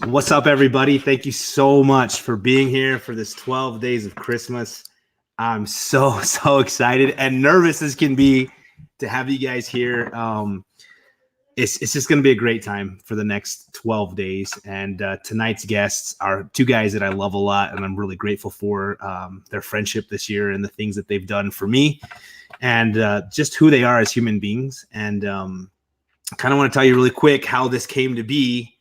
What's up, everybody? Thank you so much for being here for this 12 days of Christmas. I'm so excited and nervous as can be to have you guys here. It's just going to be a great time for the next 12 days. And tonight's guests are two guys that I love a lot, and I'm really grateful for their friendship this year and the things that they've done for me and just who they are as human beings. And I kind of want to tell you really quick how this came to be,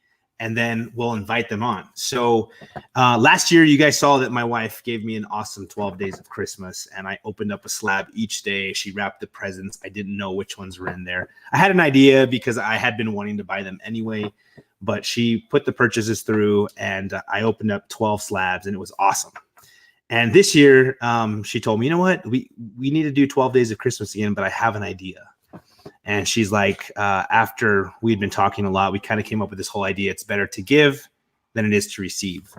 and then we'll invite them on. So last year, you guys saw that my wife gave me an awesome 12 days of Christmas, and I opened up a slab each day. She wrapped the presents. I didn't know which ones were in there. I had an idea because I had been wanting to buy them anyway, but she put the purchases through, and I opened up 12 slabs, and it was awesome. And this year, she told me, you know what? We need to do 12 days of Christmas again, but I have an idea. And she's like, after we'd been talking a lot, we kind of came up with this whole idea. It's better to give than it is to receive.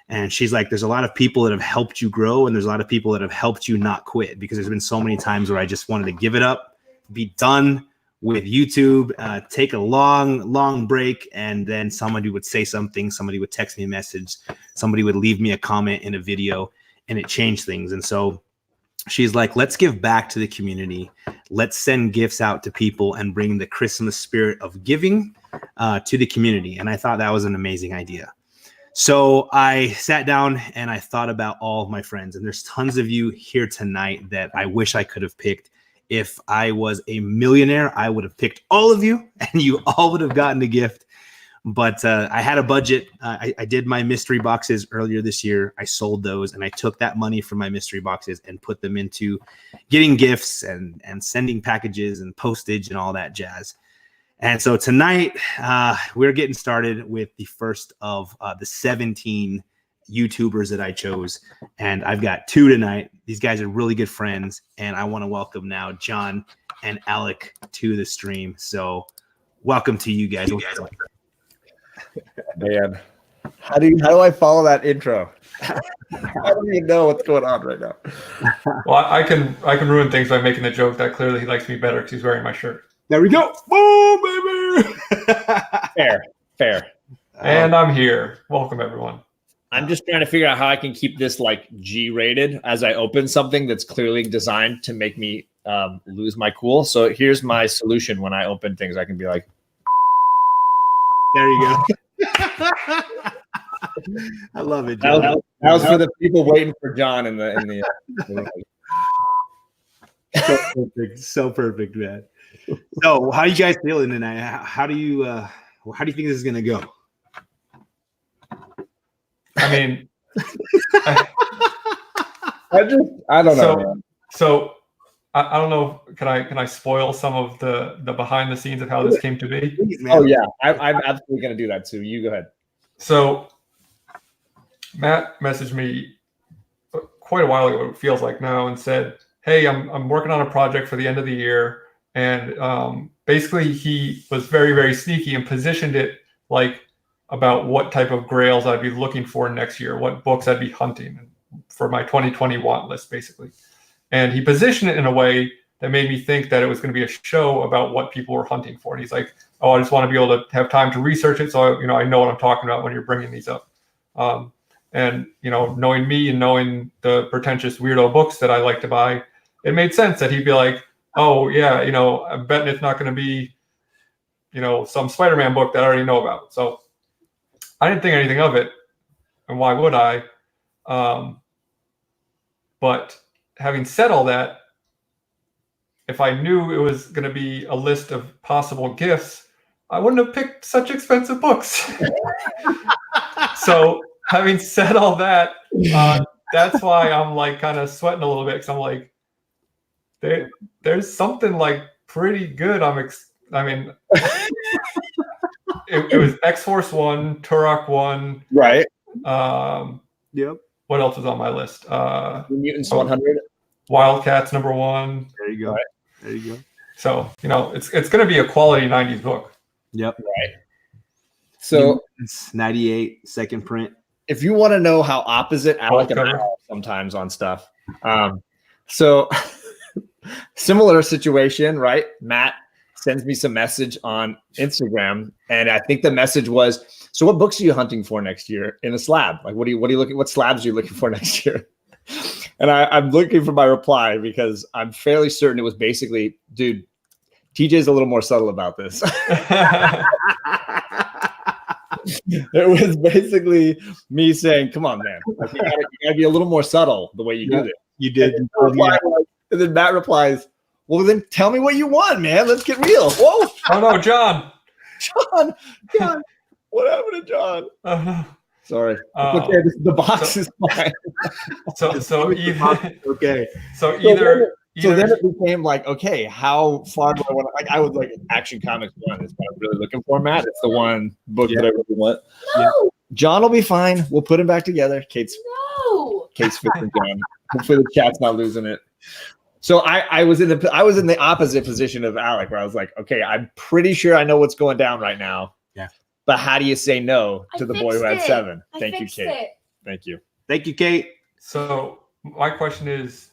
And she's like, there's a lot of people that have helped you grow, and there's a lot of people that have helped you not quit, because there's been so many times where I just wanted to give it up, be done with YouTube, take a long break. And then somebody would say something, somebody would text me a message, somebody would leave me a comment in a video, and it changed things. And so she's like, let's give back to the community. Let's send gifts out to people and bring the Christmas spirit of giving to the community. And I thought that was an amazing idea. So I sat down and I thought about all of my friends. And there's tons of you here tonight that I wish I could have picked. If I was a millionaire, I would have picked all of you, and you all would have gotten a gift. But I had a budget. I did my mystery boxes earlier this year. I sold those, and I took that money from my mystery boxes and put them into getting gifts and sending packages and postage and all that jazz. And so tonight, we're getting started with the first of the 17 YouTubers that I chose. And I've got two tonight. These guys are really good friends. And I want to welcome now John and Alec to the stream. So welcome to you guys. Man, how do I follow that intro? I don't even know what's going on right now. Well, I can ruin things by making the joke that clearly he likes me better because he's wearing my shirt. There we go. Whoa, baby. Fair. And I'm here. Welcome, everyone. I'm just trying to figure out how I can keep this like G-rated as I open something that's clearly designed to make me lose my cool. So here's my solution when I open things. I can be like, there you go. I love it, John. That was for the people waiting for John in the so perfect, man. So, how are you guys feeling tonight? How do you think this is gonna go? I mean, I don't know. Man. So I don't know. Can I spoil some of the behind the scenes of how this came to be? Oh yeah, I'm absolutely gonna do that. So you go ahead. So Matt messaged me quite a while ago, it feels like now, and said, "Hey, I'm working on a project for the end of the year," and basically he was very sneaky and positioned it like about what type of grails I'd be looking for next year, what books I'd be hunting for my 2020 want list, basically. And he positioned it in a way that made me think that it was going to be a show about what people were hunting for. And he's like, "Oh, I just want to be able to have time to research it, so I know what I'm talking about when you're bringing these up." And knowing me and knowing the pretentious weirdo books that I like to buy, it made sense that he'd be like, "Oh yeah, I'm betting it's not going to be, some Spider-Man book that I already know about." So I didn't think anything of it, and why would I? But having said all that, if I knew it was going to be a list of possible gifts, I wouldn't have picked such expensive books. So having said all that, that's why I'm like kind of sweating a little bit, because I'm like, there's something like pretty good. It was X-Force 1, Turok 1. Right. Yep. What else was on my list? Mutants 100. Wildcats #1. There you go. Right. There you go. So, it's going to be a quality 90s book. Yep. Right. So it's 98 second print. if you want to know how opposite Alec and I are sometimes on stuff, so similar situation, right? Matt sends me some message on Instagram, and I think the message was, "So, what books are you hunting for next year in a slab? Like, what are you looking? What slabs are you looking for next year?" And I'm looking for my reply because I'm fairly certain it was basically, "Dude, TJ's a little more subtle about this." It was basically me saying, "Come on, man, like, you gotta be a little more subtle the way you do this." You did. And then Matt replies, "Well, then tell me what you want, man. Let's get real." Whoa! Oh no, John! John, what happened to John? Oh no. Sorry. Okay, the box is fine. So either okay. So either. So then it became like, okay, how far do I want to? Like, I was like, Action Comics 1 is what I'm really looking for, Matt. It's the one book that I really want. No. John will be fine. We'll put him back together. Kate's fixing John. Hopefully the chat's not losing it. So I was in the opposite position of Alec, where I was like, okay, I'm pretty sure I know what's going down right now. Yeah. But how do you say no to the boy who had 7? Thank you, Kate. Thank you. Thank you, Kate. So my question is,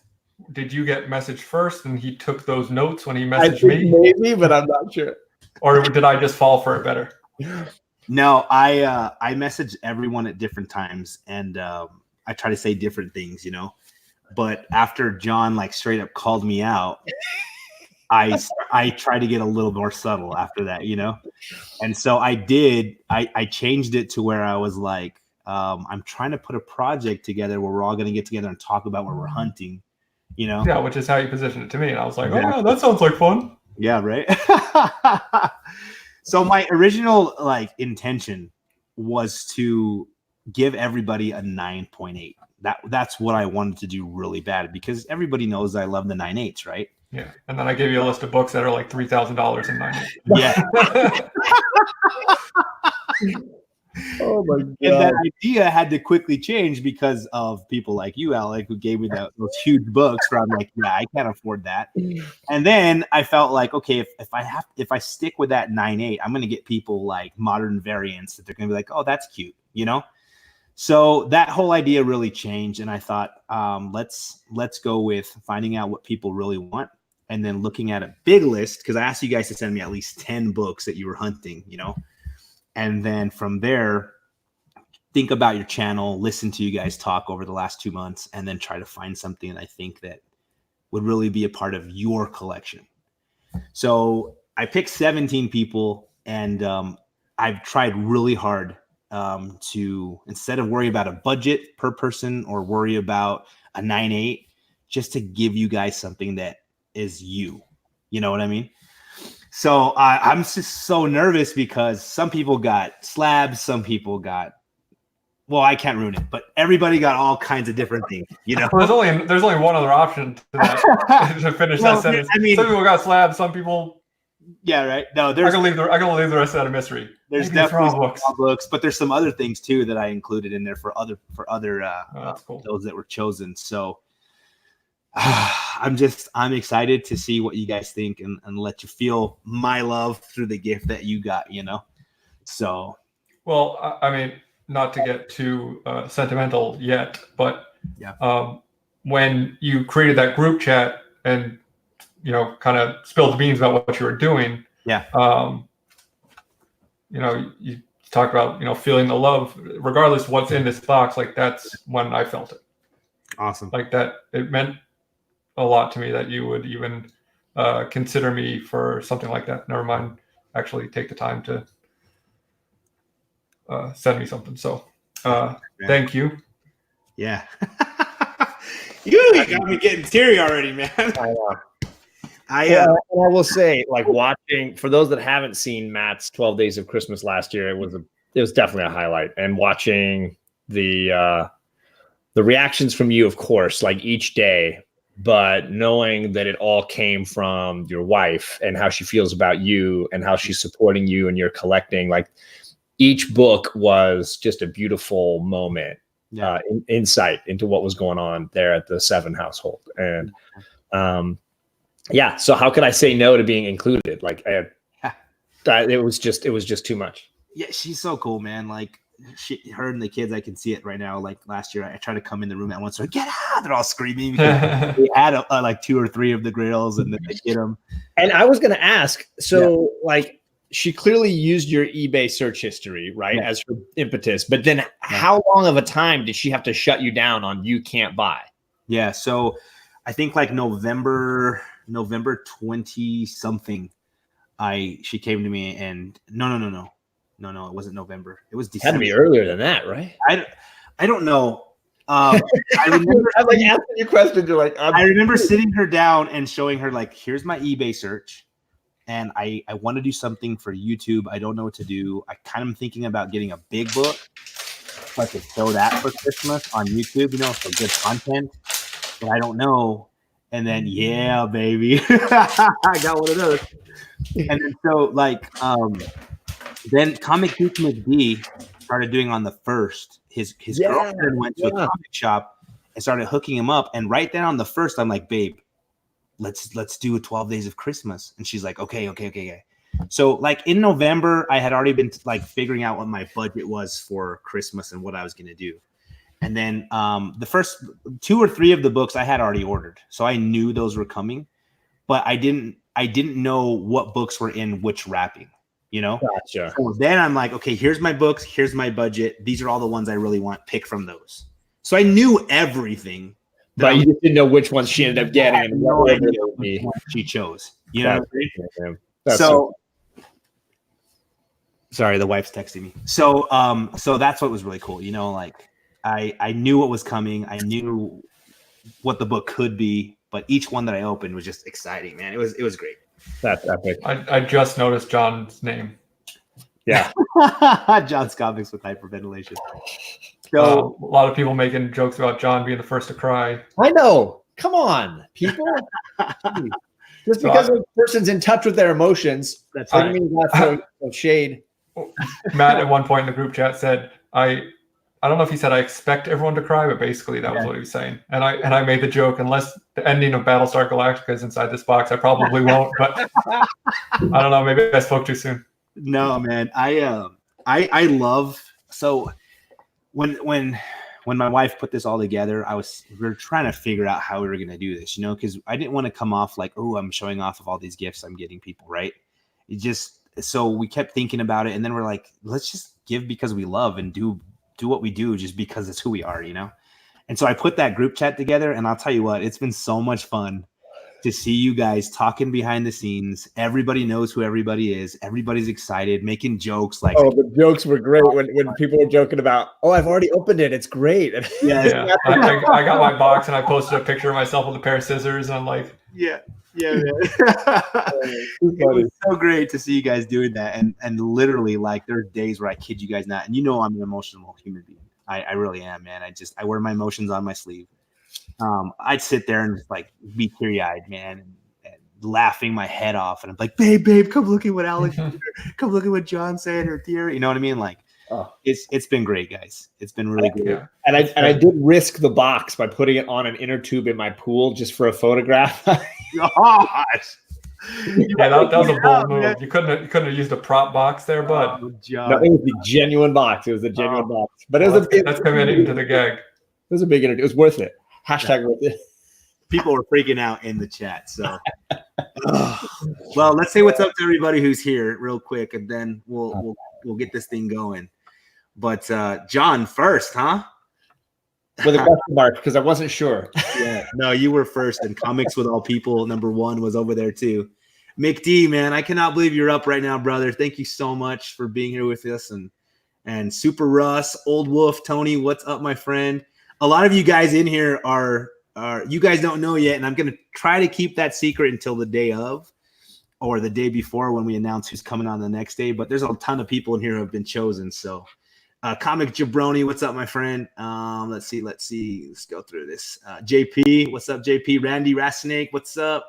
did you get messaged first and he took those notes when he messaged me? Maybe, but I'm not sure. Or did I just fall for it better? No, I message everyone at different times, and I try to say different things, But after John like straight up called me out, I try to get a little more subtle after that, And so I did. I changed it to where I was like, I'm trying to put a project together where we're all going to get together and talk about where we're hunting. Yeah, which is how you positioned it to me. And I was like, oh, yeah, that sounds like fun. Yeah, right. So my original intention was to give everybody a 9.8. That's what I wanted to do really bad, because everybody knows I love the 9.8s, right? Yeah. And then I gave you a list of books that are like $3,000 in 9.8. Yeah. Oh my God. And that idea had to quickly change because of people like you, Alec, who gave me those huge books where I'm like, yeah, I can't afford that. And then I felt like, okay, if I stick with that 9.8, I'm going to get people like modern variants that they're going to be like, oh, that's cute, So that whole idea really changed. And I thought, let's go with finding out what people really want, and then looking at a big list, because I asked you guys to send me at least 10 books that you were hunting, And then from there, think about your channel, listen to you guys talk over the last 2 months, and then try to find something that I think that would really be a part of your collection. So I picked 17 people, and I've tried really hard to, instead of worry about a budget per person or worry about a 9.8, just to give you guys something that is you. You know what I mean? So I'm just so nervous because some people got slabs, some people got, well, I can't ruin it, but everybody got all kinds of different things, Well, there's only one other option to that, to finish that sentence. I mean, some people got slabs, some people. Yeah, right. No, I'm gonna leave the rest of that a mystery. There's definitely some books, but there's some other things too that I included in there for other that's cool. Those that were chosen. So I'm excited to see what you guys think and let you feel my love through the gift that you got, So, well, I mean, not to get too sentimental yet, but yeah, when you created that group chat and kind of spilled the beans about what you were doing, yeah, you talked about feeling the love, regardless of what's in this box. Like, that's when I felt it. Awesome. Like that, it meant a lot to me that you would even consider me for something like that. Never mind, actually take the time to send me something. So thank you. Yeah. You got me getting teary already, man. I know. I will say, like, watching, for those that haven't seen Matt's 12 Days of Christmas last year, it was definitely a highlight. And watching the reactions from you, of course, like each day, but knowing that it all came from your wife and how she feels about you and how she's supporting you and you're collecting, like, each book was just a beautiful moment, insight into what was going on there at the 7 household. And yeah, so how could I say no to being included? Like, it was just too much. Yeah, she's so cool, man. Like, her and the kids, I can see it right now. Like last year, I tried to come in the room at once. Like, get out! They're all screaming because they had like 2 or 3 of the grills, and then they get them. And I was going to ask, so like she clearly used your eBay search history, right, as her impetus. But then, how long of a time did she have to shut you down on you can't buy? Yeah, so I think like November 20 something. She came to me and no, it wasn't November. It was December. Had to be earlier than that, right? I don't know. I remember I'm like asking you questions. You're like, I remember sitting her down and showing her like, here's my eBay search, and I want to do something for YouTube. I don't know what to do. I kind of thinking about getting a big book so I could show that for Christmas on YouTube, for good content. But I don't know. And then yeah, baby, I got one of those. And then so like then Comic Geek McD started doing on the first. His girlfriend went to a comic shop and started hooking him up. And right then on the first, I'm like, babe, let's do a 12 Days of Christmas. And she's like, okay. So like in November, I had already been like figuring out what my budget was for Christmas and what I was gonna do. And then the first 2 or 3 of the books I had already ordered, so I knew those were coming, but I didn't know what books were in which wrapping. Gotcha. So then I'm like, okay, here's my books, here's my budget. These are all the ones I really want. Pick from those. So I knew everything, but you just didn't know which ones she ended up getting and what she chose. You know what I mean? So sorry, the wife's texting me. So that's what was really cool. Like I knew what was coming. I knew what the book could be, but each one that I opened was just exciting, man. It was great. That's epic. I just noticed John's name. Yeah. John's Comics with Hyperventilation. So a lot of people making jokes about John being the first to cry. I know. Come on, people. Just because a person's in touch with their emotions, that's what I mean. That's shade. Matt at one point in the group chat said, I don't know if he said I expect everyone to cry, but basically that was what he was saying. And I made the joke, unless the ending of Battlestar Galactica is inside this box, I probably won't. But I don't know. Maybe I spoke too soon. No, man. I love so when my wife put this all together, we were trying to figure out how we were gonna do this, because I didn't want to come off like, oh, I'm showing off of all these gifts I'm getting people, right? So we kept thinking about it, and then we're like, let's just give because we love and do what we do just because it's who we are, And so I put that group chat together, and I'll tell you what, it's been so much fun to see you guys talking behind the scenes. Everybody knows who everybody is. Everybody's excited, making jokes. Like, oh, the jokes were great when people were joking about, oh, I've already opened it. It's great. Yeah. I got my box and I posted a picture of myself with a pair of scissors, and I'm like, yeah, man. It was so great to see you guys doing that, and literally, like, there are days where I kid you guys not, and I'm an emotional human being. I really am, man. I wear my emotions on my sleeve. I'd sit there and just like be teary-eyed, man, and laughing my head off, and I'm like, babe, come look at what Alex did. Come look at what John said, or Thierry. You know what I mean? Like, it's been great, guys. It's been really good. Yeah. And I did risk the box by putting it on an inner tube in my pool just for a photograph. Gosh. Yeah, that was a bold move. Man. You couldn't have used a prop box there, bud. No, it was the genuine box. It was a genuine box. But that's committing to the gag. It was a big interview. It was worth it. Hashtag worth it. People were freaking out in the chat. So, well, let's say what's up to everybody who's here real quick, and then we'll get this thing going. But John first, huh? With a question mark, because I wasn't sure. Yeah, no, you were first, and Comics with All People #1 was over there too. McD, man, I cannot believe you're up right now, brother. Thank you so much for being here with us, and Super Russ, Old Wolf, Tony, what's up, my friend? A lot of you guys in here are you guys don't know yet, and I'm gonna try to keep that secret until the day of, or the day before when we announce who's coming on the next day. But there's a ton of people in here who have been chosen, so. Comic Jabroni, what's up, my friend? Let's see. Let's go through this. JP, what's up, JP? Randy Rasnake, what's up?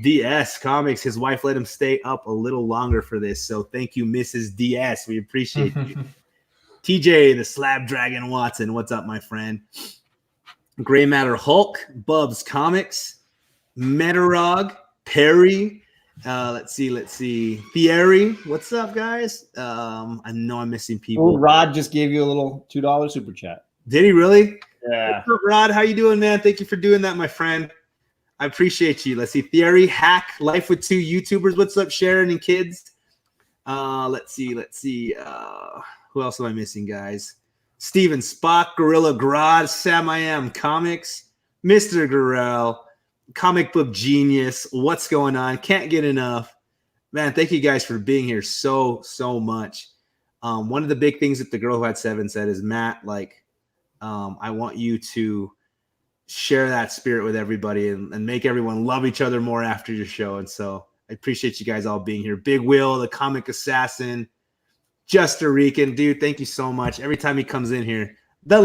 DS Comics, his wife let him stay up a little longer for this, so thank you, Mrs. DS. We appreciate you. TJ, the Slab Dragon Watson, what's up, my friend? Gray Matter Hulk, Bubs Comics, Metarog, Perry, Let's see. Thierry, what's up, guys? I know I'm missing people. Ooh, Rod just gave you a little $2 super chat. Did he really? Yeah. What's up, Rod? How you doing, man? Thank you for doing that, my friend. I appreciate you. Let's see. Thierry, Hack, Life with Two YouTubers. What's up, Sharon and kids? Let's see. Who else am I missing, guys? Steven Spock, Gorilla Grodd, Sam I Am Comics, Mr. Gorell, Comic Book Genius. What's going on? Can't get enough. Man, thank you guys for being here so much. One of the big things that the girl who had 7 said is, Matt, like, I want you to share that spirit with everybody and make everyone love each other more after your show. And so I appreciate you guys all being here. Big Will, the Comic Assassin, Just a Rican, dude, thank you so much. Every time he comes in here, the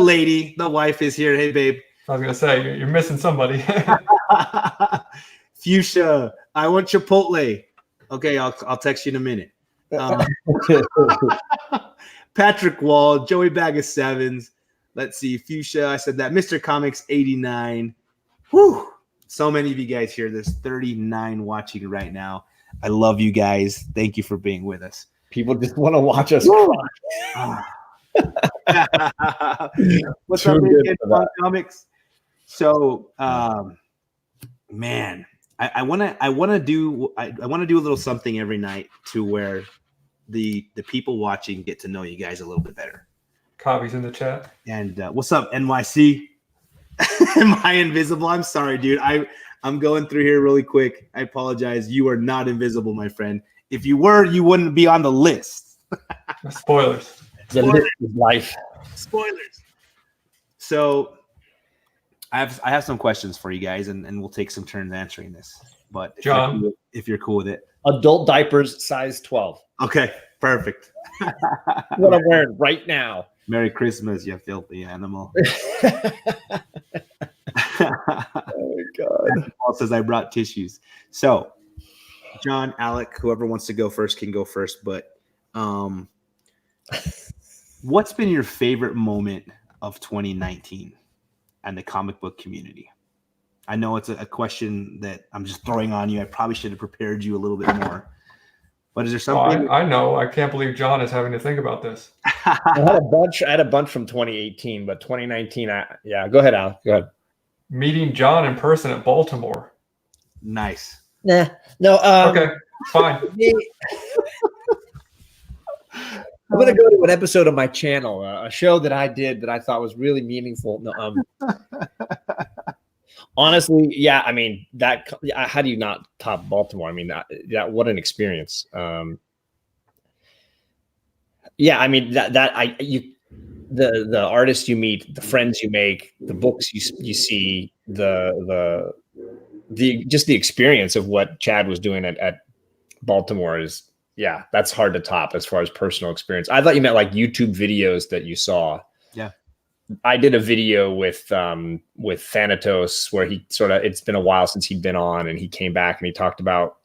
wife is here. Hey, babe. I was gonna say you're missing somebody. Fuchsia, I want Chipotle. Okay, I'll text you in a minute. Patrick Wall, Joey Bag of Sevens. Let's see, Fuchsia. I said that. Mr. Comics 89. Whew. So many of you guys here. There's 39 watching right now. I love you guys. Thank you for being with us. People just want to watch us cry. What's up, kid? Comics? So, man, I want to do a little something every night to where the people watching get to know you guys a little bit better. Copy's in the chat. And what's up, NYC? Am I invisible? I'm sorry, dude. I'm going through here really quick. I apologize. You are not invisible, my friend. If you were, you wouldn't be on the list. Spoilers. The list is life. Spoilers. So I have some questions for you guys, and we'll take some turns answering this. But John, if you're cool with it. Adult diapers, size 12. Okay, perfect. What I'm wearing right now. Merry Christmas, you filthy animal. Oh, God. Paul says I brought tissues. So, John, Alec, whoever wants to go first can go first. But what's been your favorite moment of 2019 and the comic book community? I know it's a question that I'm just throwing on you. I probably should have prepared you a little bit more. But is there something? I know. I can't believe John is having to think about this. I had a bunch from 2018, but 2019, go ahead, Al. Go ahead. Meeting John in person at Baltimore. Nice. Nah. No. Okay, fine. I'm going to go to an episode of my channel, a show that I did that I thought was really meaningful. No, honestly, yeah. I mean, how do you not top Baltimore? I mean, that what an experience. Yeah, I mean the artists you meet, the friends you make, the books you see, the just the experience of what Chad was doing at Baltimore is, yeah, that's hard to top as far as personal experience. I thought you meant like YouTube videos that you saw. Yeah. I did a video with Thanatos where it's been a while since he'd been on, and he came back and he talked about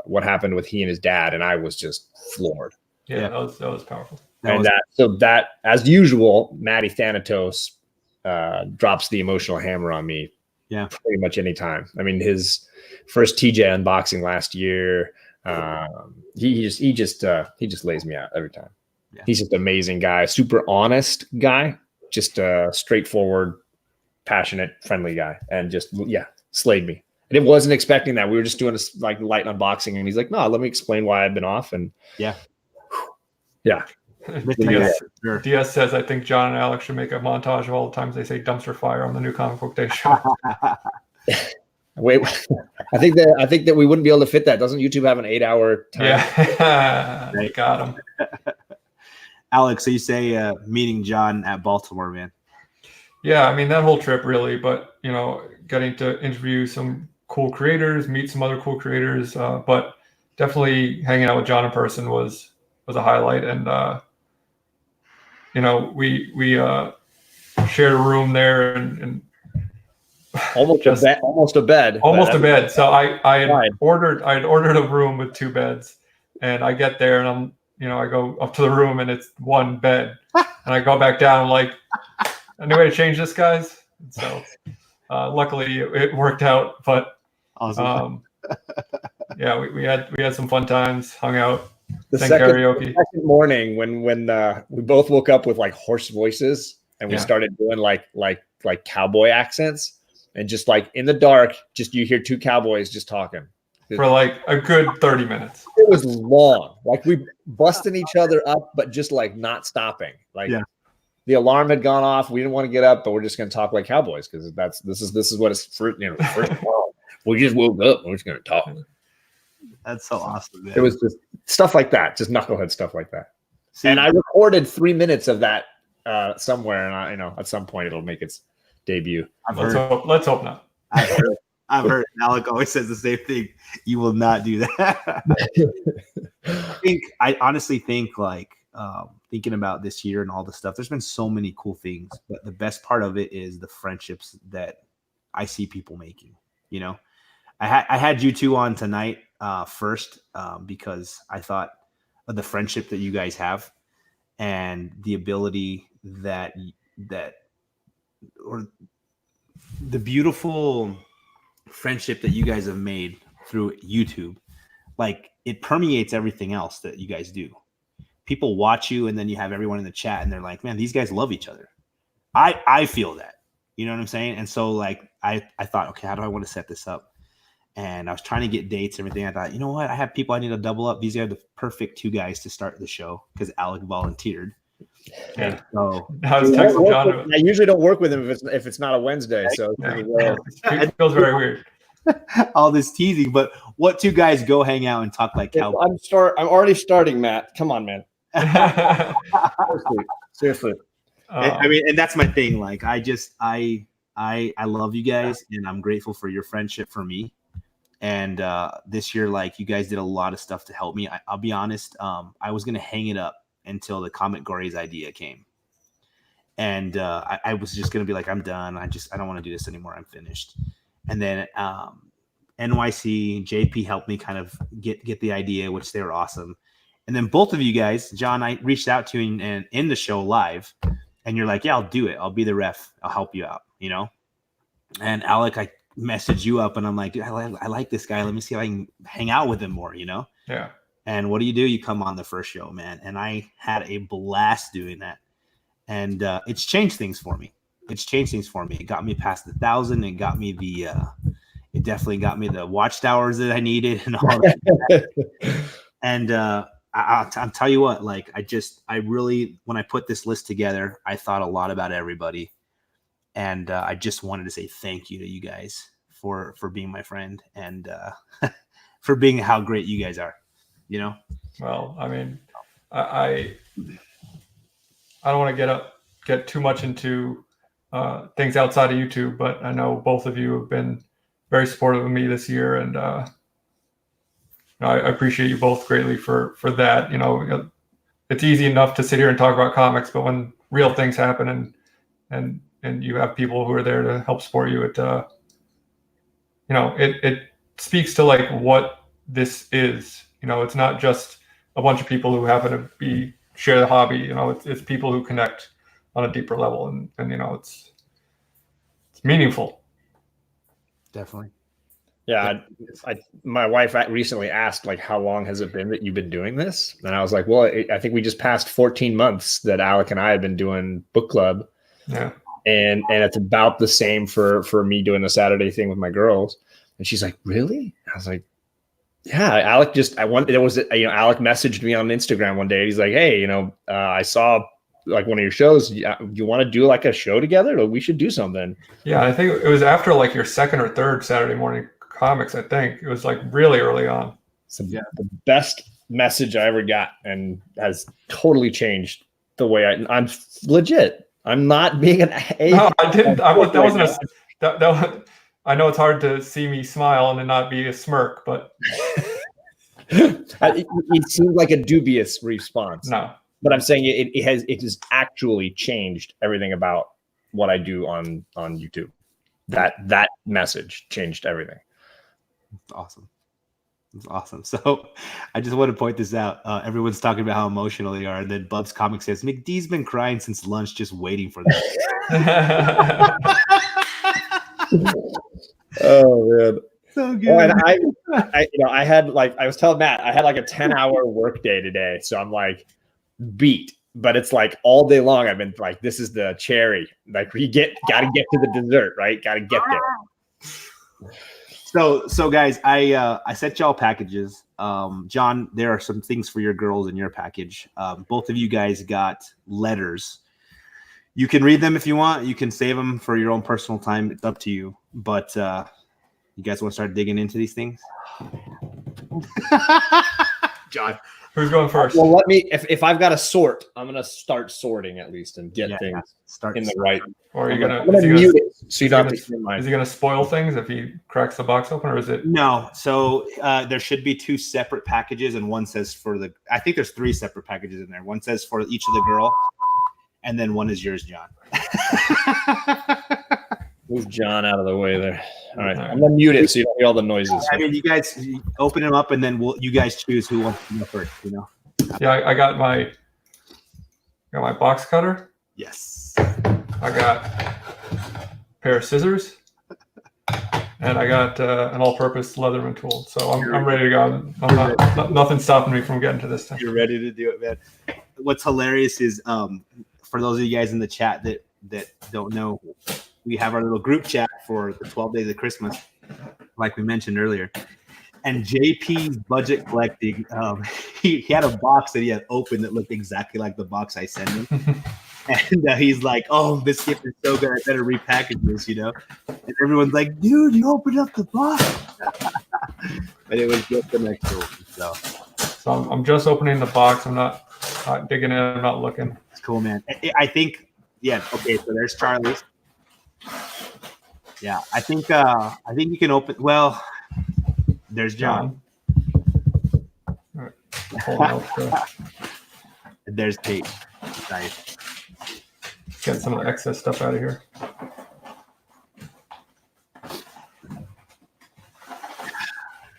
what happened with he and his dad, and I was just floored. Yeah. That was powerful. That as usual, Matty Thanatos drops the emotional hammer on me. Yeah, pretty much any time. I mean, his first TJ unboxing last year, he just lays me out every time. Yeah. He's just an amazing guy, super honest guy, just a straightforward, passionate, friendly guy, and just slayed me. And it wasn't expecting that. We were just doing a like light unboxing, and he's like, "No, let me explain why I've been off." And yeah. DS says, I think John and Alex should make a montage of all the times they say dumpster fire on the new Comic Book Day show. Wait, I think that we wouldn't be able to fit that. Doesn't YouTube have an 8-hour time? Yeah, they got him. Alex, so you say meeting John at Baltimore, man? Yeah, I mean that whole trip really, but getting to interview some cool creators, meet some other cool creators, but definitely hanging out with John in person was a highlight, and we shared a room there and almost a bed. So I had ordered a room with 2 beds, and I get there and I go up to the room and it's 1 bed, and I go back down. I'm like, any way to change this, guys? And so luckily it worked out, but awesome. Yeah, we had some fun times, hung out, sang The karaoke. second morning when we both woke up with like hoarse voices and we started doing like cowboy accents, and just like in the dark, just you hear two cowboys just talking For like a good 30 minutes. It was long. Like we busting each other up, but just like not stopping. Like the alarm had gone off. We didn't want to get up, but we're just going to talk like cowboys because this is what it's for. First of all, we just woke up and we're just going to talk. That's so awesome, man. It was just stuff like that, just knucklehead stuff like that. See, and I recorded 3 minutes of that somewhere, and at some point it'll make its debut. Let's hope not. I've heard Alec always says the same thing. You will not do that. I honestly think like thinking about this year and all the stuff, there's been so many cool things, but the best part of it is the friendships that I see people making. I had you two on tonight first because I thought of the friendship that you guys have and the ability or the beautiful friendship that you guys have made through YouTube. Like it permeates everything else that you guys do. People watch you and then you have everyone in the chat and they're like, man, these guys love each other. I feel that, you know what I'm saying? And so like, I thought, okay, how do I want to set this up? And I was trying to get dates, everything. I thought, you know what? I have people I need to double up. These are the perfect two guys to start the show because Alec volunteered. Yeah. So I usually don't work with him if it's not a Wednesday. So it feels very weird. All this teasing, but what two guys go hang out and talk like cowboys? I'm already starting, Matt. Come on, man. Seriously. I mean, and that's my thing. Like, I love you guys, and I'm grateful for your friendship for me. And this year, like, you guys did a lot of stuff to help me. I'll be honest. I was gonna hang it up until the Comet Gories idea came, and I was just gonna be like, I'm done. I don't want to do this anymore. I'm finished. And then NYC JP helped me kind of get the idea, which they were awesome. And then both of you guys, John, I reached out to you and in the show live, and you're like, yeah, I'll do it. I'll be the ref. I'll help you out, And Alec, I messaged you up and I'm like, dude, I like this guy. Let me see if I can hang out with him more, Yeah. And what do? You come on the first show, man. And I had a blast doing that. And it's changed things for me. It got me past 1,000. It got me it definitely got me the watchtowers that I needed and all that. And I'll tell you what, like, I really, when I put this list together, I thought a lot about everybody. And I just wanted to say thank you to you guys for being my friend and for being how great you guys are, Well, I mean, I don't want to get too much into things outside of YouTube, but I know both of you have been very supportive of me this year, and I appreciate you both greatly for that. It's easy enough to sit here and talk about comics, but when real things happen and you have people who are there to help support you, it speaks to like what this is. It's not just a bunch of people who happen to share the hobby. It's people who connect on a deeper level, and it's meaningful. Definitely. Yeah, my wife recently asked, like, how long has it been that you've been doing this? And I was like, well, I think we just passed 14 months that Alec and I have been doing book club. Yeah. And it's about the same for me doing the Saturday thing with my girls. And she's like, really? I was like, yeah. Alec Alec messaged me on Instagram one day. He's like, hey, I saw like one of your shows. You want to do like a show together? Like, we should do something. Yeah, I think it was after like your second or third Saturday morning comics. I think it was like really early on. So the best message I ever got, and has totally changed the way I'm legit. I'm not being an A. No, I didn't. That wasn't that. I know it's hard to see me smile and not be a smirk, but it seemed like a dubious response. No, but I'm saying it has actually changed everything about what I do on YouTube. That message changed everything. Awesome. It's awesome. So I just want to point this out. Everyone's talking about how emotional they are. And then Bub's comic says, McDee's been crying since lunch, just waiting for this. Oh, man. So good. Well, and I was telling Matt, I had like a 10-hour work day today. So I'm like beat, but it's like all day long. I've been like, this is the cherry. Like got to get to the dessert, right? Got to get there. So guys, I sent y'all packages. John, there are some things for your girls in your package. Both of you guys got letters. You can read them if you want. You can save them for your own personal time. It's up to you. But you guys want to start digging into these things? John, Who's going first? Well, let me. If I've got to sort, I'm gonna start sorting at least and get things in the right. Or are you I'm gonna mute it so you don't have to hear mine. Is he gonna spoil things if he cracks the box open, or is it? No. So there should be 2 separate packages, and one says for the. I think there's 3 separate packages in there. One says for each of the girl, and then one is yours, John. Move John out of the way there. All right, I'm gonna mute it so you don't hear all the noises. I mean, you guys open them up, and then you guys choose who wants to go first. You know. Yeah, I got my box cutter. Yes. I got a pair of scissors, and I got an all-purpose Leatherman tool. So I'm ready to go. Nothing's stopping me from getting to this thing. You're ready to do it, man. What's hilarious is for those of you guys in the chat that don't know, we have our little group chat for the 12 days of Christmas, like we mentioned earlier. And JP's budget collecting, he had a box that he had opened that looked exactly like the box I sent him. And he's like, "Oh, this gift is so good. I better repackage this," you know. And everyone's like, "Dude, you opened up the box." But it was just the next one. So I'm just opening the box. I'm not digging in. I'm not looking. It's cool, man. I think, yeah. Okay, so there's Charlie's. Yeah, I think you can open. Well, there's John. All right. There's Kate. Nice. Get some of the excess stuff out of here.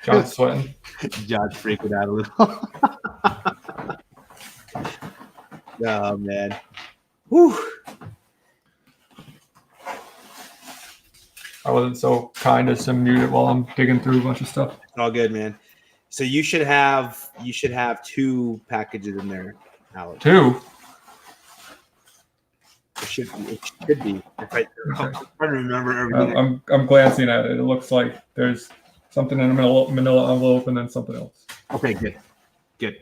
John's sweating. John's freaking out a little. Oh, man. Whew. I wasn't so kind as to mute it while I'm digging through a bunch of stuff. All good, man. So you should have 2 packages in there, Alex. 2? It should be. I'm trying to remember everything. I'm glancing at it. It looks like there's something in a manila envelope and then something else. Okay, good.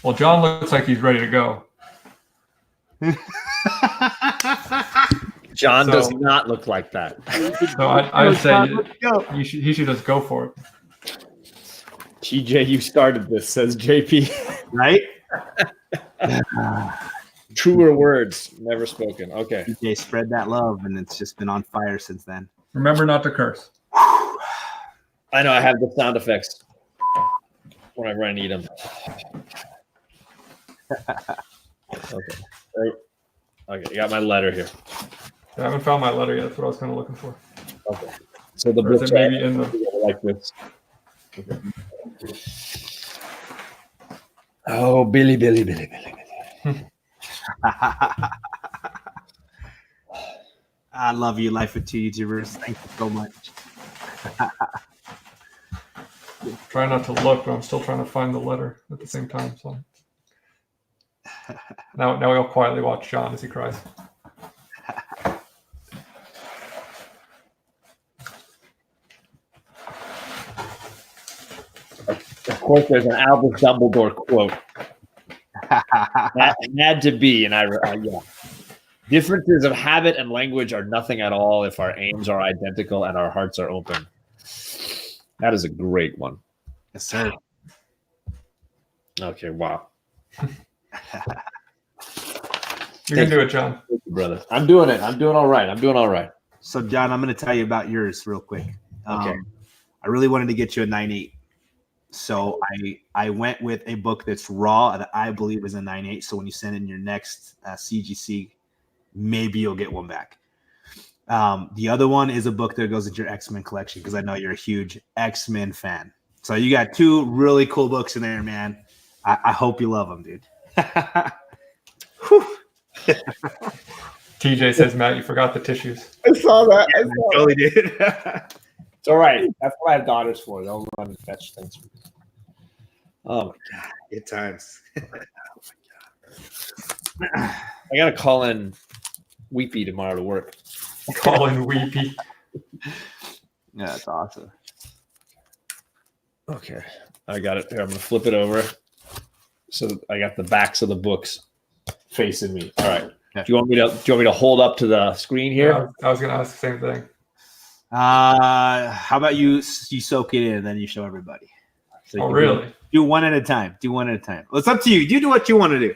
Well, John looks like he's ready to go. John does not look like that. So I would say he should just go for it. TJ, you started this, says JP. Right? Truer words never spoken. Okay. TJ spread that love, and it's just been on fire since then. Remember not to curse. I know I have the sound effects whenever I need them. Okay, I got my letter here. I haven't found my letter yet. That's what I was kind of looking for. Okay. So the book maybe in the like this. Okay. Oh, Billy. I love you, Life with 2 YouTubers. Thank you so much. Try not to look, but I'm still trying to find the letter at the same time. So now we'll quietly watch John as he cries. Of course, there's an Albus Dumbledore quote. That had to be, and yeah. Differences of habit and language are nothing at all if our aims are identical and our hearts are open. That is a great one. Yes, sir. Okay, wow. You can do it, John. Thank you, brother. I'm doing it. I'm doing all right. So, John, I'm going to tell you about yours real quick. Okay. I really wanted to get you a 9.8. So I went with a book that's raw that I believe is a 9.8. So when you send in your next CGC, maybe you'll get one back. The other one is a book that goes into your X-Men collection because I know you're a huge X-Men fan. So you got 2 really cool books in there, man. I hope you love them, dude. TJ says, Matt, you forgot the tissues. I saw that. I totally did. It's all right. That's what I have daughters for. They'll run and fetch things. Oh my god. Good times. I gotta call in Weepy tomorrow to work. Colin Weepy. Yeah, that's awesome. Okay. I got it here. I'm gonna flip it over. So I got the backs of the books facing me. All right. Okay. Do you want me to hold up to the screen here? Yeah, I was gonna ask the same thing. How about you soak it in and then you show everybody? So you Oh, can really? Do one at a time. Well, it's up to you. You do what you want to do.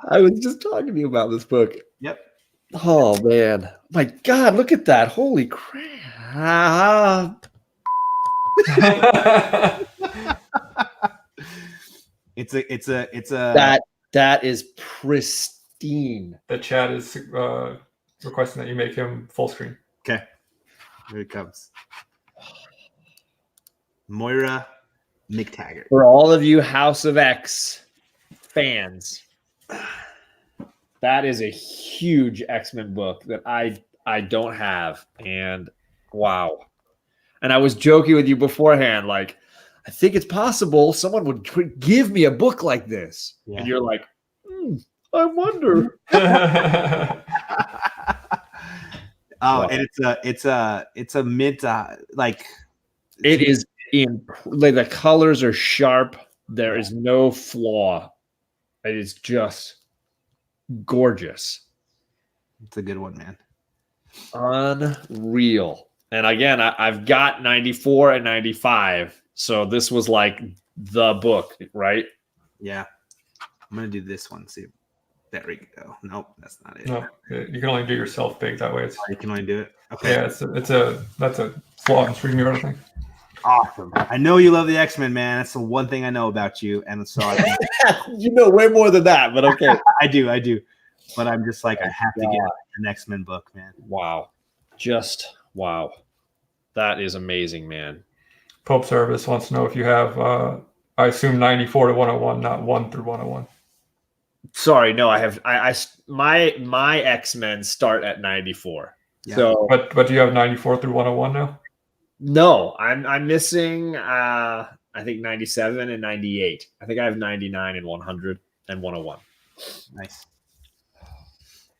I was just talking to you about this book. Yep. Oh man. My God, look at that. Holy crap. It's a That is pristine. The chat is requesting that you make him full screen. okay. Here it comes. Moira MacTaggert. For all of you House of X fans, that is a huge X-Men book that I don't have. And wow. And I was joking with you beforehand, like, I think it's possible someone would give me a book like this. Yeah. And you're like, I wonder. Oh, and it's a mint like It is like the colors are sharp. There is no flaw. It is just gorgeous. it's a good one, man. Unreal. And again, I've got 94 and 95. So this was like the book, right? Yeah. I'm gonna do this one. See. There we go. Nope, that's not it. No, you can only do yourself big that way. It's You can only do it. Okay. yeah, that's a flaw in StreamYard, I think. Awesome. I know you love the X-Men, man. That's the one thing I know about you. And so You know way more than that, but okay. I do. But I'm just like, I have to get an X-Men book, man. Wow. Just wow. That is amazing, man. Pope Service wants to know if you have I assume 94 to 101, not 1 through 101. Sorry, no, I have my X-Men start at 94. Yeah. So But do you have 94 through 101 now? no, I'm missing I think 97 and 98. I think I have 99 and 100 and 101. Nice.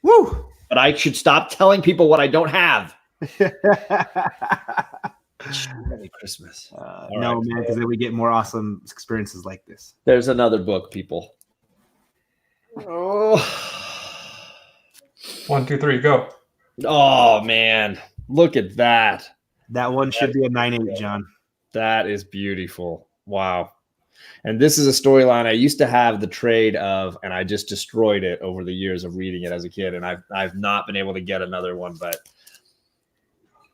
Woo! But I should stop telling people what I don't have. Merry Christmas. No, man, because then we get more awesome experiences like this. There's another book, people. Oh, 1, 2, 3, go. oh man. Look at that. That one should be a 9/8, John. That is beautiful. Wow. And this is a storyline I used to have the trade of, and I just destroyed it over the years of reading it as a kid. And I've not been able to get another one, but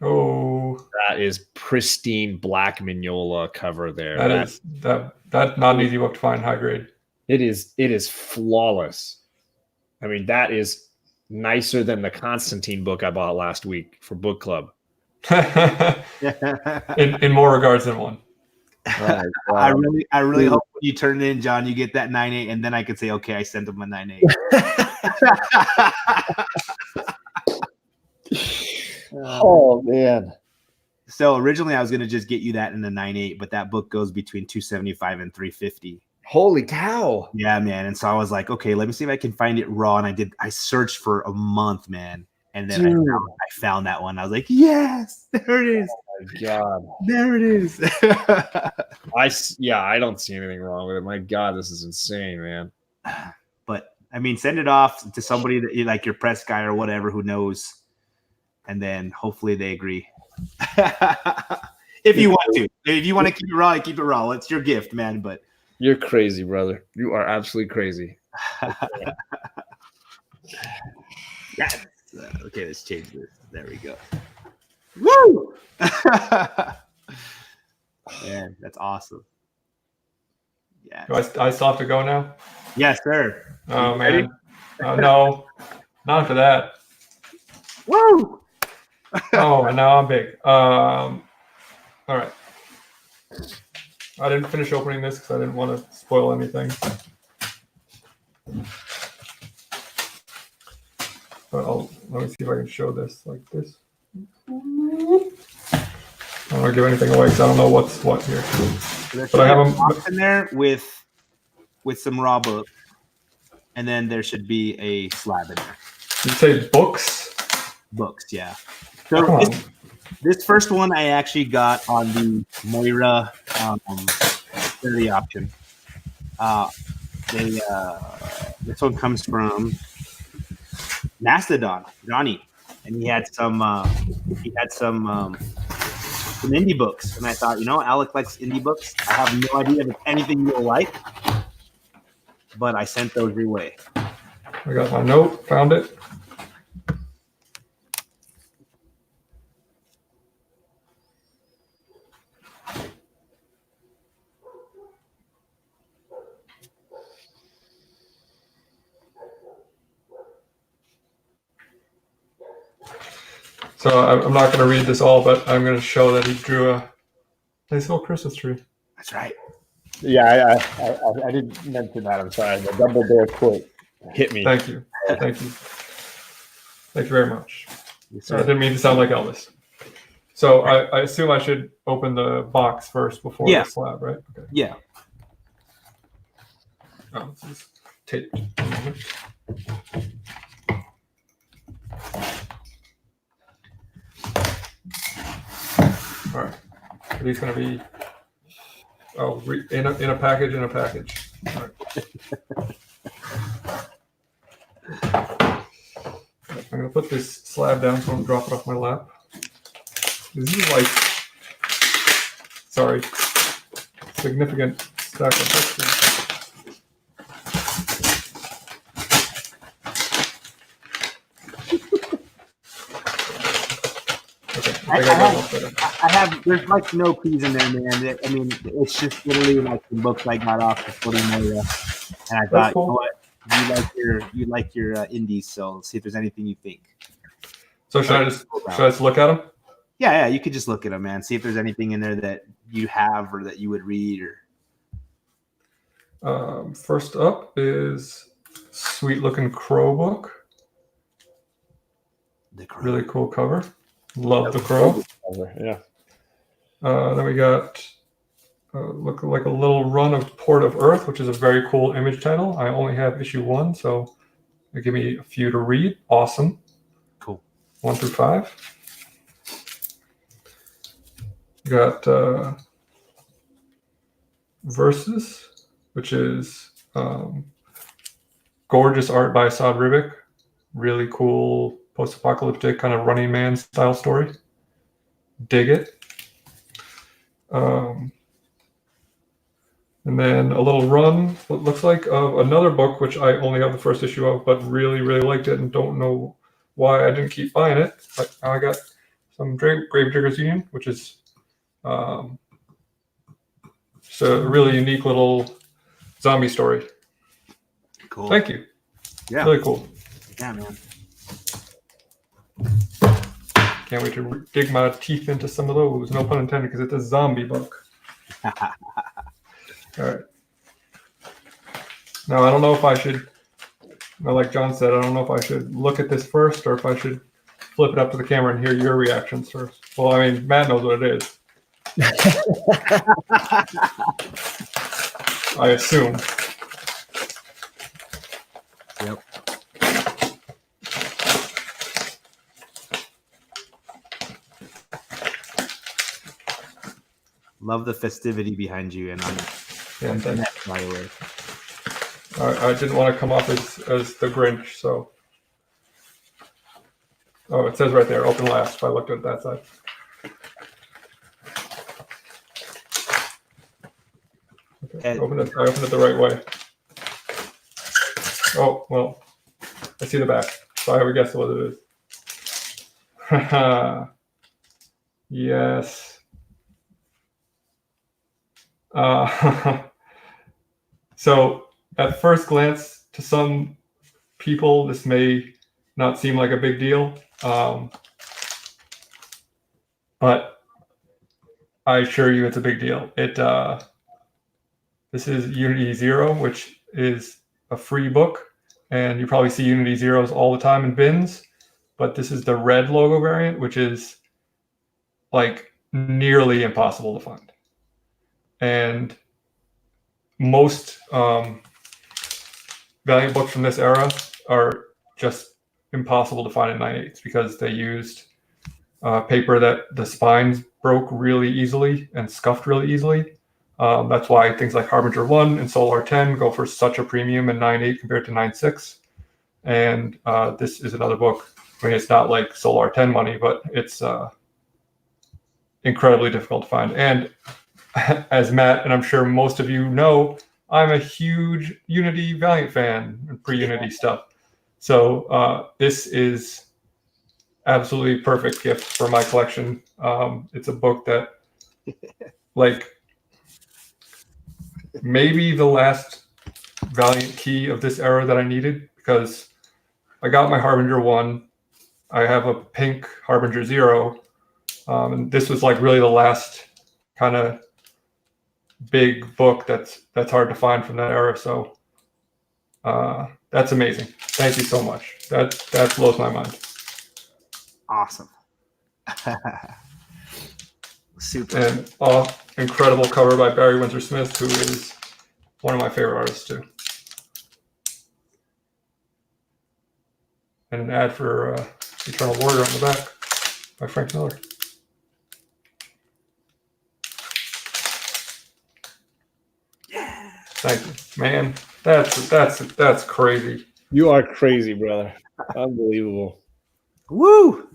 Oh, that is pristine black Mignola cover there. that's not an easy book to find high grade. It is flawless. I mean, that is nicer than the Constantine book I bought last week for book club. in more regards than one. Right, I really hope when you turn it in, John, you get that 9/8, and then I could say, okay, I sent him a 9/8. Oh man. So originally I was gonna just get you that in the 9/8, but that book goes between 275 and 350. Holy cow. Yeah, man. And so I was like, okay, let me see if I can find it raw. And I searched for a month, man. And then I found that one. I was like, yes, there it is. Oh my God. There it is. I don't see anything wrong with it. My God, this is insane, man. But I mean, send it off to somebody that you like, your press guy or whatever who knows. And then hopefully they agree. If you want to. If you want to keep it raw, keep it raw. It's your gift, man. But You're crazy, brother. You are absolutely crazy. yes. Okay, let's change this. There we go. Woo! Man, that's awesome. Yeah. Do I still have to go now? Yes, sir. Oh man. No, not for that. Woo! Oh, and now I'm big. All right. I didn't finish opening this because I didn't want to spoil anything. But let me see if I can show this like this. I don't want to give anything away because I don't know what's what here. There's But I have box in there with some raw books, and then there should be a slab in there. You say books? Books, yeah. So this first one I actually got on the Moira charity option. This one comes from Mastodon, Johnny, and he had some indie books, and I thought, Alec likes indie books. I have no idea if it's anything you'll like, but I sent those your way. I got my note, found it. So I'm not going to read this all, but I'm going to show that he drew a nice little Christmas tree. That's right. Yeah, I did mention that. I'm sorry. The Dumbledore quote hit me. Thank you. Thank you. Thank you very much. Yes, I didn't mean to sound like Elvis. So I assume I should open the box first before the slab, right? Okay. Yeah. Oh, this is taped. All right. Are these going to be in a package? In a package. All right. I'm going to put this slab down so I don't drop it off my lap. This is like, significant stack of books. I have. There's like no keys in there, man. I mean, it's just literally like the books I got off the floating area, and I thought, cool. You know what, you like your indies, so let's see if there's anything you think. So should I just look at them? Yeah, you could just look at them, man. See if there's anything in there that you have or that you would read. Or first up is sweet looking Crow book. The Crow. Really cool cover. Love the Crow. Yeah. Then we got look like a little run of Port of Earth, which is a very cool image title. I only have issue 1, so they give me a few to read. Awesome. Cool. 1 through 5. We got Versus, which is gorgeous art by Saad Ribic. Really cool post-apocalyptic kind of Running Man style story. Dig it. And then a little run, what looks like, of another book, which I only have the first issue of, but really, really liked it and don't know why I didn't keep buying it. But I got some Gravediggers Union, which is just a really unique little zombie story. Cool. Thank you. Yeah. Really cool. Yeah, man. Can't wait to dig my teeth into some of those. No pun intended, because it's a zombie book. All right. Now, I don't know if I should, like John said, I don't know if I should look at this first or if I should flip it up to the camera and hear your reactions first. Well, I mean, Matt knows what it is. I assume. Yep. Love the festivity behind you and on the net, by the way. I didn't want to come off as the Grinch, so. Oh, it says right there, open last, if I looked at that side. Okay, I opened it the right way. Oh, well, I see the back, so I have a guess what it is. Yes. So at first glance, to some people, this may not seem like a big deal, but I assure you it's a big deal. This is Unity 0, which is a free book, and you probably see Unity zeros all the time in bins, but this is the red logo variant, which is like nearly impossible to find. And most Valiant books from this era are just impossible to find in 9/8 because they used paper that the spines broke really easily and scuffed really easily. That's why things like Harbinger 1 and Solar 10 go for such a premium in 9/8 compared to 9/6. And this is another book. I mean, it's not like Solar 10 money, but it's incredibly difficult to find. And as Matt, and I'm sure most of you know, I'm a huge Unity Valiant fan and pre-Unity stuff. So this is absolutely perfect gift for my collection. It's a book that, like, maybe the last Valiant key of this era that I needed, because I got my Harbinger 1. I have a pink Harbinger 0. And this was like really the last kind of big book that's hard to find from that era. So that's amazing. Thank you so much. That blows my mind. Awesome. Super. And incredible cover by Barry Windsor Smith, who is one of my favorite artists too. And an ad for Eternal Warrior on the back by Frank Miller. Yeah. Thank you, man. That's crazy. You are crazy, brother. Unbelievable. Woo!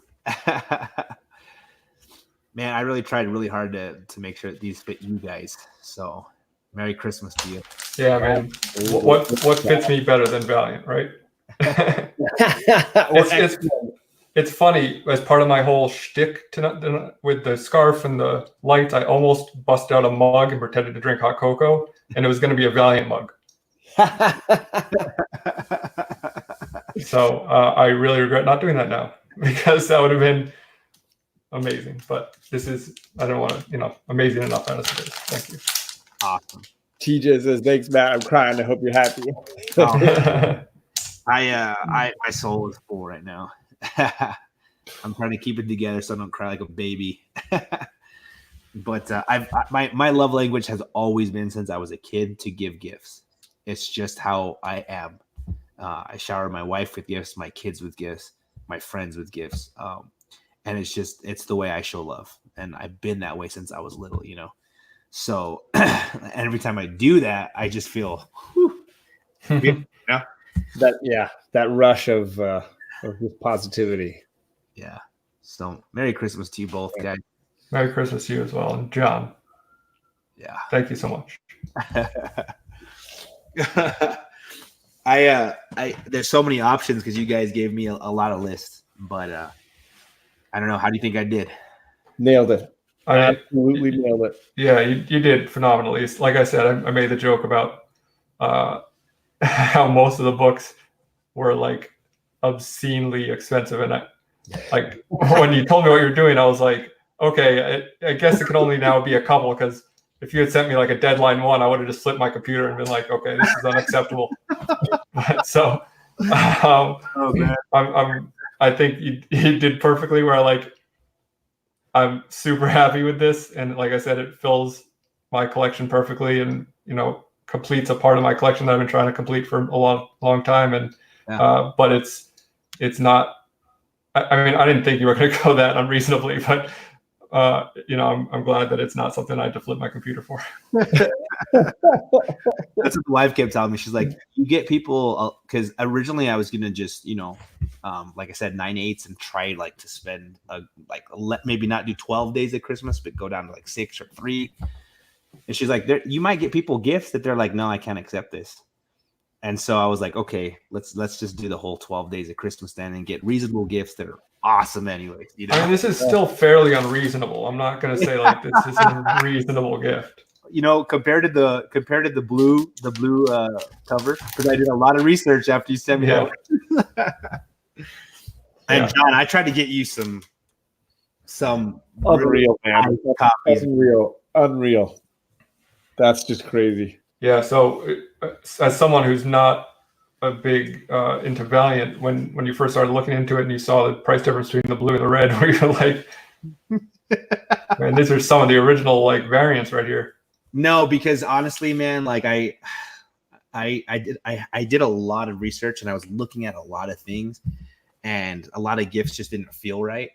Man, I really tried really hard to make sure that these fit you guys. So, Merry Christmas to you. Yeah, man. What fits me better than Valiant, right? It's funny, as part of my whole shtick with the scarf and the lights, I almost bust out a mug and pretended to drink hot cocoa, and it was going to be a Valiant mug. So I really regret not doing that now, because that would have been amazing. But this is, I don't want to, amazing enough as it is. Thank you. Awesome. TJ says, "Thanks, Matt. I'm crying. I hope you're happy." My soul is full right now. I'm trying to keep it together so I don't cry like a baby. But my love language has always been, since I was a kid, to give gifts. It's just how I am. I shower my wife with gifts, my kids with gifts, my friends with gifts. And it's the way I show love. And I've been that way since I was little, So every time I do that, I just feel, that rush of positivity. Yeah. So Merry Christmas to you both, guys. Merry Christmas to you as well. And John. Yeah. Thank you so much. There's so many options because you guys gave me a lot of lists, but I don't know. How do you think I did? Nailed it. Absolutely nailed it. Yeah, you did phenomenally. Like I said, I made the joke about how most of the books were like obscenely expensive, and like when you told me what you were doing, I was like, okay, I guess it could only now be a couple, because if you had sent me like a deadline one, I would have just flipped my computer and been like, okay, this is unacceptable. But so I think you did perfectly, where I'm super happy with this. And like I said, it fills my collection perfectly, and, completes a part of my collection that I've been trying to complete for a long time. And, but it's not, I mean, I didn't think you were going to go that unreasonably, but I'm glad that it's not something I had to flip my computer for. That's what the wife kept telling me. She's like, you get people, because originally I was gonna just, like I said, 9/8 and try to spend maybe not do 12 days of Christmas, but go down to 6 or 3. And she's like, you might get people gifts that they're like, no, I can't accept this. And so I was like, okay, let's just do the whole 12 days of Christmas then and get reasonable gifts that are awesome anyway. I mean, this is still fairly unreasonable. I'm not going to say this is a reasonable gift. Compared to the blue cover, because I did a lot of research after you sent me that. And John, I tried to get you some unreal, man. That's unreal. That's just crazy. Yeah. So as someone who's not a big into Valiant when you first started looking into it and you saw the price difference between the blue and the red, where you're like, man, these are some of the original like variants right here. No, because honestly, man, like I did a lot of research and I was looking at a lot of things, and a lot of gifts just didn't feel right.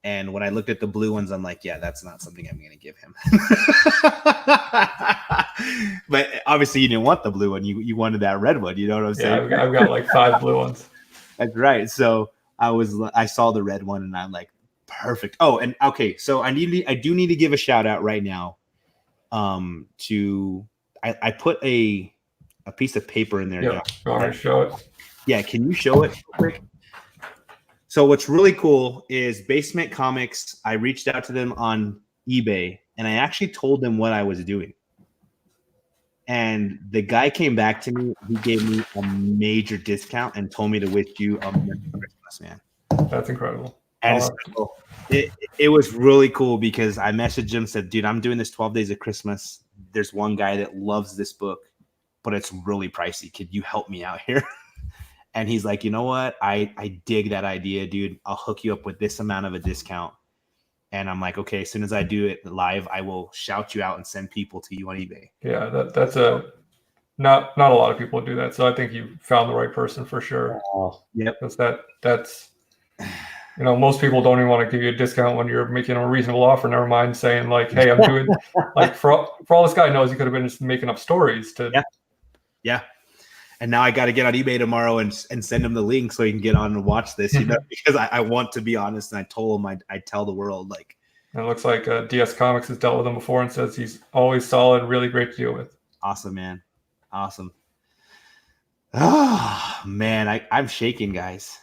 And when I looked at the blue ones, I'm like, yeah, that's not something I'm going to give him. But obviously, you didn't want the blue one. You wanted that red one. You know what I'm saying? Yeah, I've got like 5 blue ones. That's right. So I saw the red one, and I'm like, perfect. Oh, and okay, so I do need to give a shout out right now. I put a piece of paper in there. Yeah, you want me to show it? Yeah, can you show it real quick? So what's really cool is Basement Comics. I reached out to them on eBay, and I actually told them what I was doing. And the guy came back to me. He gave me a major discount and told me to wish you a Merry Christmas, man. That's incredible. And so it was really cool because I messaged him, said, dude, I'm doing this 12 Days of Christmas. There's one guy that loves this book, but it's really pricey. Could you help me out here? And he's like, you know what? I dig that idea, dude. I'll hook you up with this amount of a discount. And I'm like, okay, as soon as I do it live, I will shout you out and send people to you on eBay. Yeah, that's not a lot of people do that. So I think you found the right person for sure. Oh, yep. That's most people don't even want to give you a discount when you're making a reasonable offer. Never mind saying like, hey, I'm doing like for all this guy knows, he could have been just making up stories to. Yeah. And now I got to get on eBay tomorrow and send him the link so he can get on and watch this, because I want to be honest. And I told him I tell the world, like. And it looks like DS Comics has dealt with him before and says he's always solid, really great to deal with. Awesome, man. Awesome. Oh, man, I'm shaking, guys.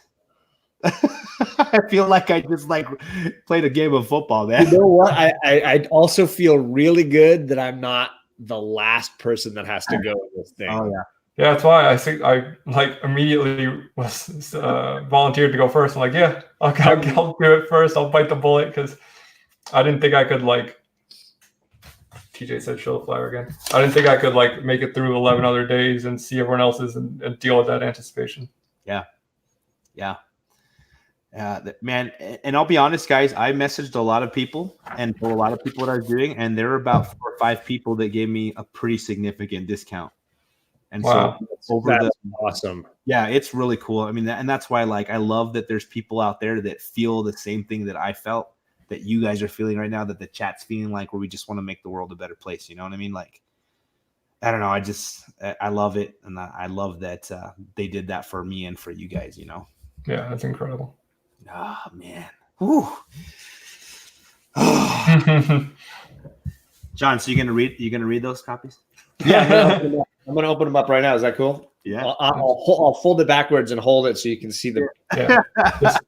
I feel like I just like played a game of football, man. You know what? I also feel really good that I'm not the last person that has to go with this thing. Oh, yeah. Yeah, that's why I think I like immediately was volunteered to go first. I'm like, yeah, I'll do it first. I'll bite the bullet because I didn't think I could like. TJ said, "Show the flyer again." I didn't think I could like make it through 11 other days and see everyone else's and deal with that anticipation. Yeah. Man, and I'll be honest, guys. I messaged a lot of people and told a lot of people what I was doing, and there were about 4 or 5 people that gave me a pretty significant discount. And wow. So that's awesome. Yeah, it's really cool. I mean, and that's why like I love that there's people out there that feel the same thing that I felt, that you guys are feeling right now, that the chat's feeling, like where we just want to make the world a better place. You know what I mean? Like, I don't know. I love it, and I love that they did that for me and for you guys. Yeah, that's incredible. Oh man. Whew. John, so you're gonna read those copies? Yeah, I'm gonna open them up right now. Is that cool? Yeah. I'll fold it backwards and hold it so you can see the. Yeah. Just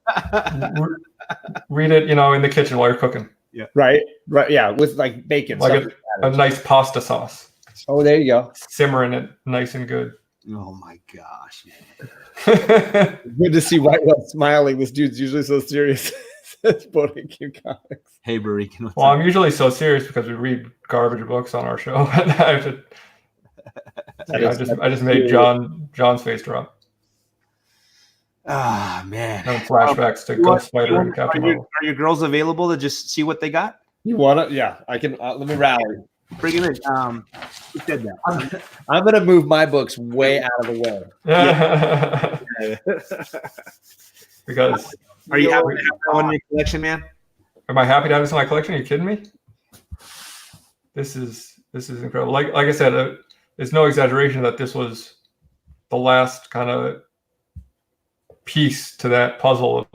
read it, in the kitchen while you're cooking. Yeah. Right. Yeah, with like bacon. Like a nice pasta sauce. Oh, there you go. Simmering it nice and good. Oh my gosh, man. Good to see White Whale smiling. This dude's usually so serious. Boating Comics. Hey, Barikin. Well, I'm usually so serious because we read garbage books on our show. I just made John's face drop. Ah, man. And flashbacks to Ghost Spider and Captain Marvel. Are your girls available to just see what they got? You want to? Yeah, I can. Let me rally. Bring him in. Who said that? I'm going to move my books way out of the way. Yeah. Because are you happy to have that one in your collection, man? Am I happy to have this in my collection? Are you kidding me? This is incredible. Like I said, it's no exaggeration that this was the last kind of piece to that puzzle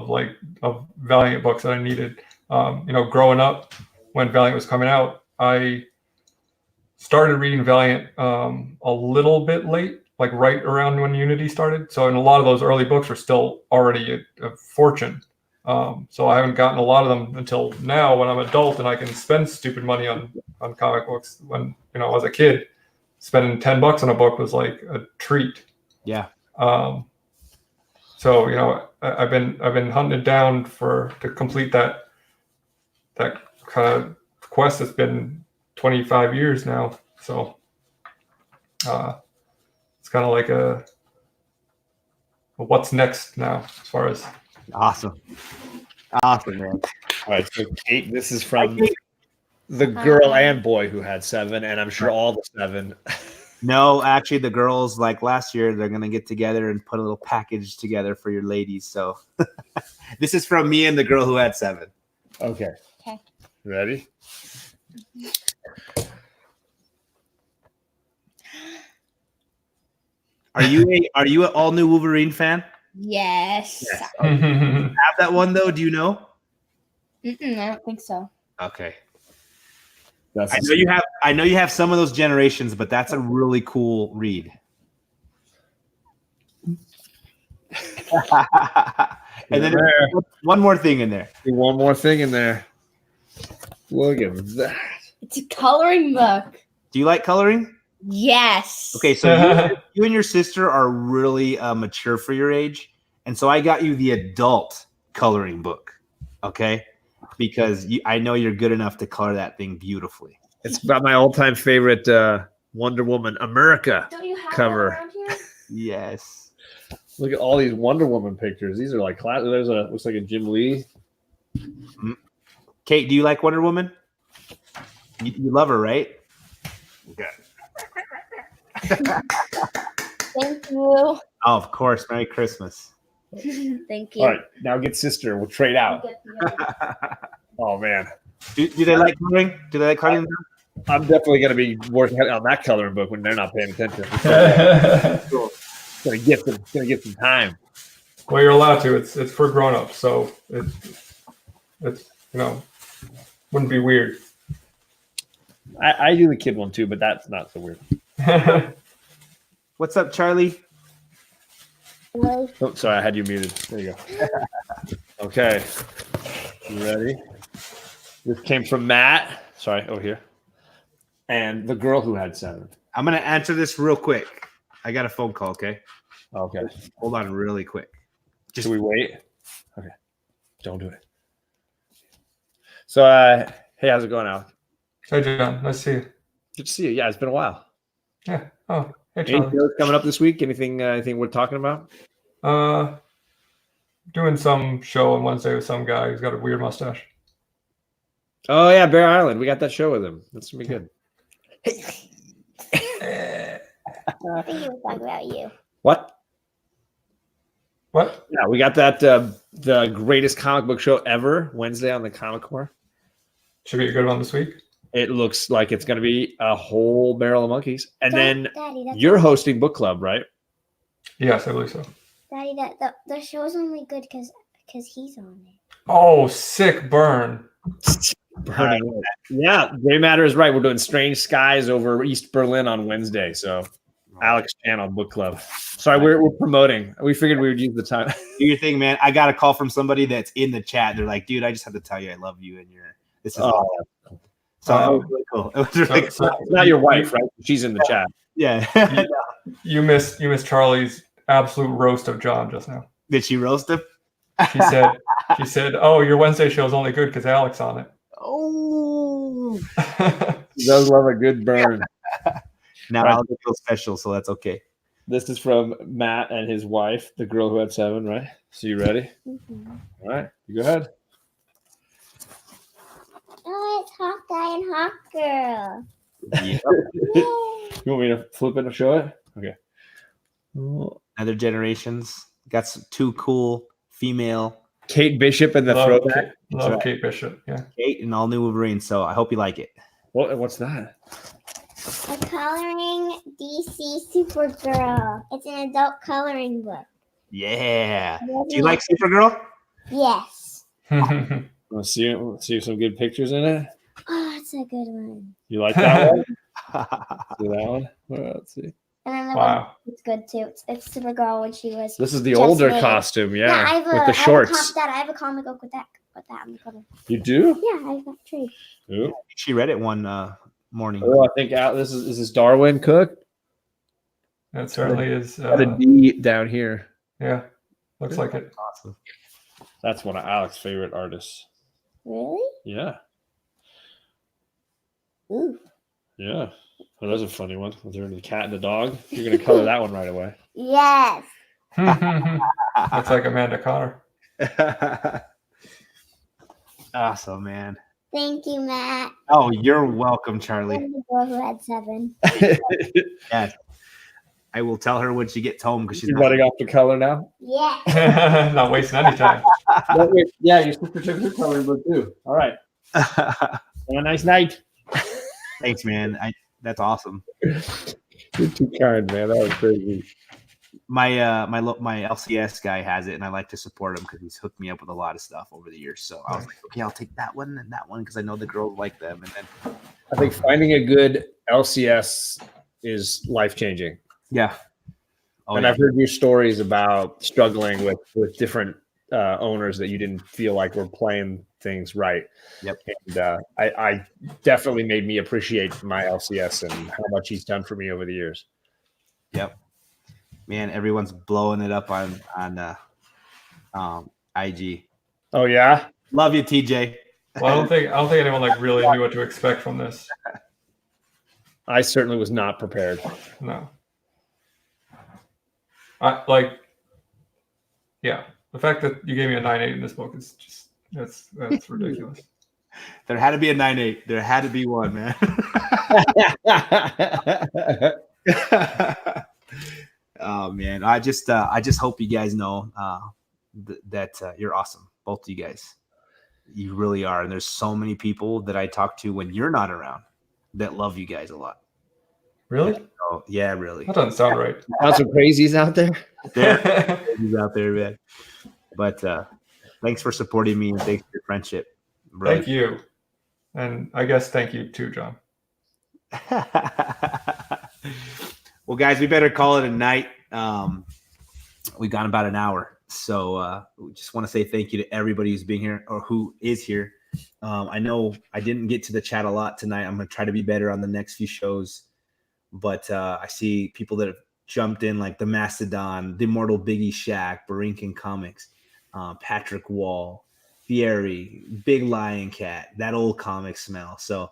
of Valiant books that I needed. Growing up when Valiant was coming out, I started reading Valiant a little bit late, like right around when Unity started. So in a lot of those early books are still already a fortune. So I haven't gotten a lot of them until now when I'm an adult and I can spend stupid money on comic books. When, as a kid, spending $10 on a book was like a treat. Yeah. So, I've been hunted down to complete that kind of quest that's been 25 years now. So it's kind of like what's next now as far as Awesome, man. All right, so Kate, this is from the girl and boy who had 7, and I'm sure all the 7. No, actually, the girls, like last year, they're gonna get together and put a little package together for your ladies. So this is from me and the girl who had 7. Okay. Okay. Ready? Are you an all new Wolverine fan? Yes. Have that one though? Do you know? I don't think so. Okay. That's I know you have some of those generations, but that's a really cool read. And then one more thing in there. one more thing in there. Look at that. It's a coloring book. Do you like coloring? Yes. Okay, so you and your sister are really mature for your age, and so I got you the adult coloring book. Okay, because I know you're good enough to color that thing beautifully. It's about my all-time favorite Wonder Woman America Don't you have cover. that around here? Yes. Look at all these Wonder Woman pictures. These are like class. There's looks like a Jim Lee. Kate, do you like Wonder Woman? You love her, right? Okay. Thank you. Oh, of course. Merry Christmas. Thank you. All right, now get sister. We'll trade out. Oh man, Do they like coloring? Do they like coloring? I'm definitely going to be working on that coloring book when they're not paying attention. Gonna get some time. Well, you're allowed to. It's for grown-ups, so it's wouldn't be weird. I do the kid one too, but that's not so weird. What's up, Charlie? Hello. Oh, sorry, I had you muted. There you go. Okay, you ready? This came from Matt. Sorry, over here. And the girl who had 7. I'm gonna answer this real quick. I got a phone call. Okay, Okay. hold on, really quick. Should we wait? Okay. Don't do it. So, hey, how's it going, Alex? Hey, John. Nice to see you. Good to see you. Yeah, it's been a while. Yeah. Oh, hey, Any Charlie. shows coming up this week? Anything we're talking about? Doing some show on Wednesday with some guy who's got a weird mustache. Oh yeah, Bear Island. We got that show with him. That's gonna be good. I think he was talking about you. What? What? Yeah, we got that the greatest comic book show ever Wednesday on the Comic Core. Should be a good one this week. It looks like it's gonna be a whole barrel of monkeys. And then Daddy, that's you're hosting book club, right? Yes, I believe so. Daddy, the show's only good because he's on it. Oh, sick burn. Burning. Yeah, Gray Matter is right. We're doing Strange Skies over East Berlin on Wednesday. So Alex channel book club. Sorry, we're promoting. We figured we would use the time. Do your thing, man. I got a call from somebody that's in the chat. They're like, "Dude, I just have to tell you, I love you, and this is awesome." So it was really cool. It was really cool. It's not your wife, right? She's in the chat. Yeah. You missed Charlie's absolute roast of John just now. Did she roast him? She said, "Oh, your Wednesday show is only good because Alex on it." Oh. He does love a good burn. Now Right. I'll feel special, so that's okay. This is from Matt and his wife, the girl who had 7, right? So you ready? Mm-hmm. All right, you go ahead. Oh, it's Hawk Guy and Hawk Girl. Yeah. You want me to flip it and show it? Okay. Other generations got some 2 cool female Kate Bishop and the Love throwback. Love Kate Bishop. Yeah. Kate and all new Wolverine. So I hope you like it. What's that? A coloring DC Supergirl. It's an adult coloring book. Yeah. Do you like Supergirl? Yes. Want to see some good pictures in it? Oh, it's a good one. You like that one? See that one? Let's see. And then the Wow. one it's good too. It's Supergirl when she was. This is the Just older made. costume, I yeah, have with the shorts. I have a comic book with that on the cover. You do? Yeah, I have that tree. Ooh. She read it one morning. Oh, I think this is Darwin Cook. That certainly is. Got a D down here. Yeah. Looks like it. Awesome. That's one of Alex's favorite artists. Really? Yeah, Ooh. yeah. Oh, that's a funny one. Was there the cat and the dog? You're gonna color that one right away. Yes. That's like Amanda Connor. Awesome, man. Thank you, Matt. Oh, you're welcome, Charlie. I'm the girl who had 7. Yes. I will tell her when she gets home because she's You're not. running off the color now. Yeah. Not wasting any time. Yeah, your sister took her coloring book too. All right. Have a nice night. Thanks, man. That's awesome. You're too kind, man. That was crazy. My LCS guy has it, and I like to support him because he's hooked me up with a lot of stuff over the years. So I was like, okay, I'll take that one and that one because I know the girls like them. And then I think finding a good LCS is life changing. yeah, And I've heard your stories about struggling with different owners that you didn't feel like were playing things right. Yep. And I definitely made me appreciate my LCS and how much he's done for me over the years. Yep. Man, everyone's blowing it up on IG. Oh yeah. Love you, TJ. Well, I don't think anyone like really knew what to expect from this. I certainly was not prepared. No. The fact that you gave me a 9.8 in this book is just that's ridiculous. There had to be a 9.8. There had to be one, man. Oh man, I just hope you guys know that you're awesome, both of you guys. You really are, and there's so many people that I talk to when you're not around that love you guys a lot. Really? Oh yeah, really. That doesn't sound right. Got some crazies out there. He's out there, man. But thanks for supporting me and thanks for your friendship. Really. Thank you. And I guess thank you too, John. Well, guys, we better call it a night. We got about an hour. So we just want to say thank you to everybody who's being here or who is here. I know I didn't get to the chat a lot tonight. I'm going to try to be better on the next few shows. But I see people that have jumped in like the Mastodon, the Immortal Biggie Shaq, Barinkin Comics, Patrick Wall, Fieri, Big Lion Cat, that old comic smell. So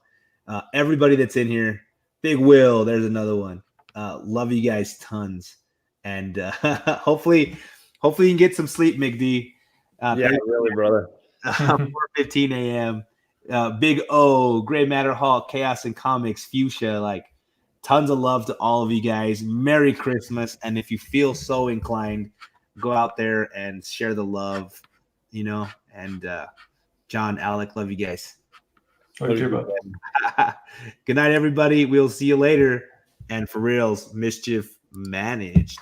everybody that's in here, Big Will, there's another one. Love you guys tons. And hopefully you can get some sleep, McD. Yeah, really, brother. 4:15 a.m. Big O, Gray Matter Hawk, Chaos and Comics, Fuchsia, like tons of love to all of you guys. Merry Christmas. And if you feel so inclined, go out there and share the love, and John, Alec, love you guys. Love you, bud. Good night, everybody. We'll see you later. And for reals, mischief managed.